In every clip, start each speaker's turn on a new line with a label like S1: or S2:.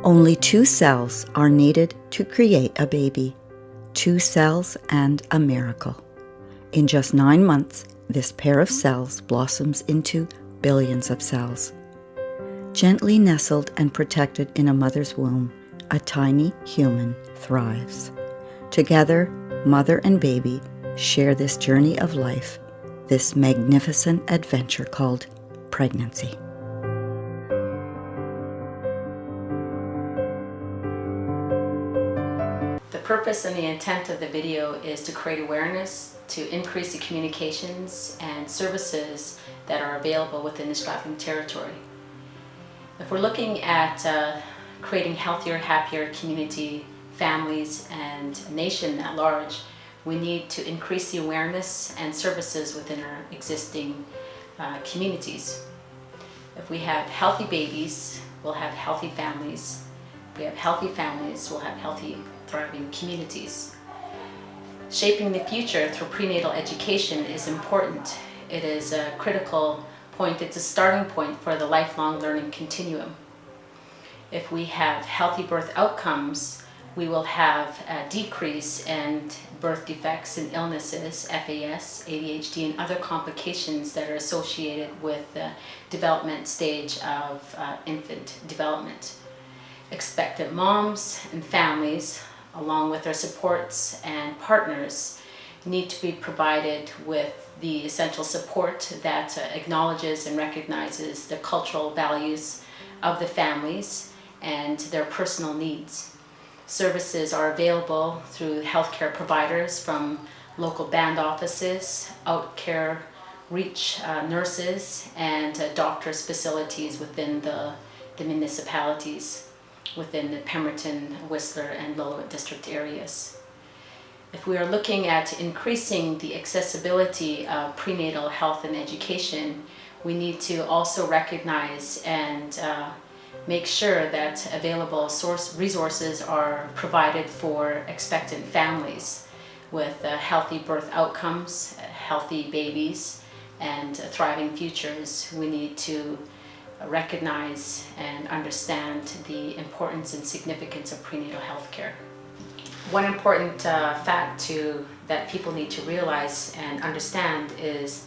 S1: Only 2 cells are needed to create a baby. 2 cells and a miracle. In just 9 months, this pair of cells blossoms into billions of cells. Gently nestled and protected in a mother's womb, a tiny human thrives. Together, mother and baby share this journey of life, this magnificent adventure called pregnancy.
S2: The purpose and the intent of the video is to create awareness, to increase the communications and services that are available within the Strathland territory. If we're looking at creating healthier, happier community, families, and a nation at large, we need to increase the awareness and services within our existing communities. If we have healthy babies, we'll have healthy families. If we have healthy families, we'll have healthy, thriving communities. Shaping the future through prenatal education is important. It is a critical point. It's a starting point for the lifelong learning continuum. If we have healthy birth outcomes, we will have a decrease in birth defects and illnesses, FAS, ADHD, and other complications that are associated with the development stage of infant development. Expectant moms and families, along with their supports and partners, need to be provided with the essential support that acknowledges and recognizes the cultural values of the families and their personal needs. Services are available through healthcare providers from local band offices, outcare reach nurses, and doctors' facilities within the municipalities within the Pemberton, Whistler, and Lillooet district areas. If we are looking at increasing the accessibility of prenatal health and education, we need to also recognize and make sure that available resources are provided for expectant families with healthy birth outcomes, healthy babies, and thriving futures. We need to recognize and understand the importance and significance of prenatal health care. One important fact that people need to realize and understand is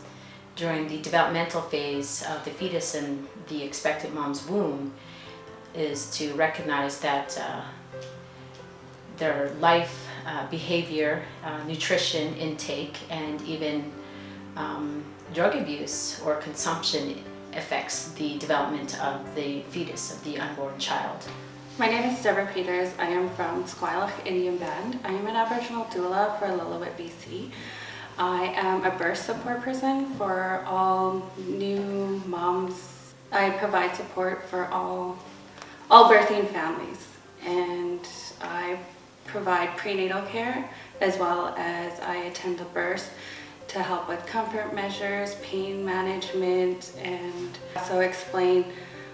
S2: during the developmental phase of the fetus in the expectant mom's womb is to recognize that their life, behavior, nutrition intake, and even drug abuse or consumption affects the development of the fetus, of the unborn child.
S3: My name is Deborah Peters. I am from Squamish Indian Band. I am an Aboriginal doula for Lillooet, BC. I am a birth support person for all new moms. I provide support for all birthing families, and I provide prenatal care as well as I attend the births to help with comfort measures, pain management, and also explain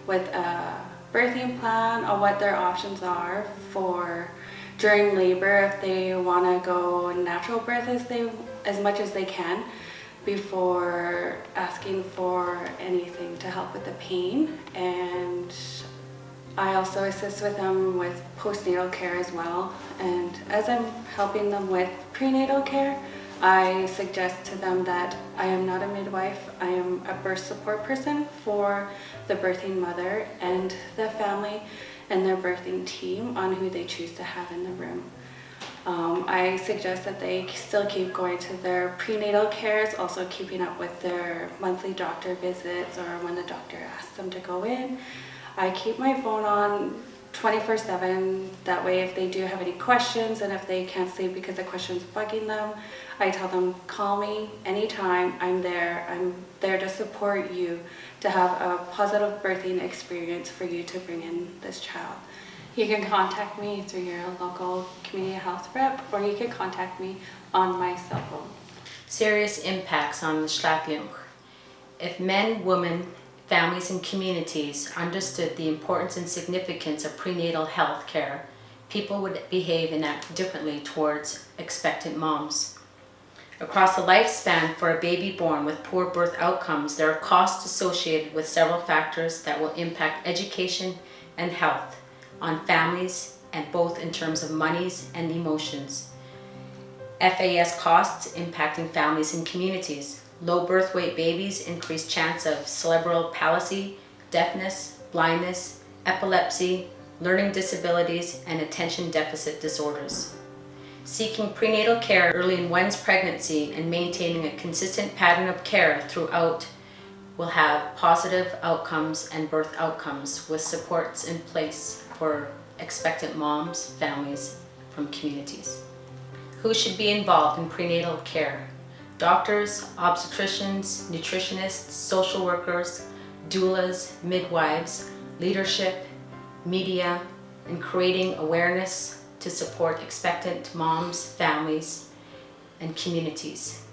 S3: with a birthing plan on what their options are for during labor if they want to go natural birth as much as they can before asking for anything to help with the pain. And I also assist with them with postnatal care as well. And as I'm helping them with prenatal care, I suggest to them that I am not a midwife. I am a birth support person for the birthing mother and the family and their birthing team on who they choose to have in the room. I suggest that they still keep going to their prenatal cares, also keeping up with their monthly doctor visits or when the doctor asks them to go in. I keep my phone on 24/7. That way if they do have any questions and if they can't sleep because the question's bugging them, I tell them, call me anytime. I'm there to support you to have a positive birthing experience for you to bring in this child. You can contact me through your local community health rep, or you can contact me on my cell phone.
S2: Serious impacts on the Strathland. If men, women, families, and communities understood the importance and significance of prenatal health care, people would behave and act differently towards expectant moms. Across the lifespan for a baby born with poor birth outcomes, there are costs associated with several factors that will impact education and health, on families, and both in terms of monies and emotions. FAS costs impacting families and communities. Low birth weight babies increase chance of cerebral palsy, deafness, blindness, epilepsy, learning disabilities, and attention deficit disorders. Seeking prenatal care early in one's pregnancy and maintaining a consistent pattern of care throughout will have positive outcomes and birth outcomes with supports in place for expectant moms, families, from communities. Who should be involved in prenatal care? Doctors, obstetricians, nutritionists, social workers, doulas, midwives, leadership, media, and creating awareness to support expectant moms, families, and communities.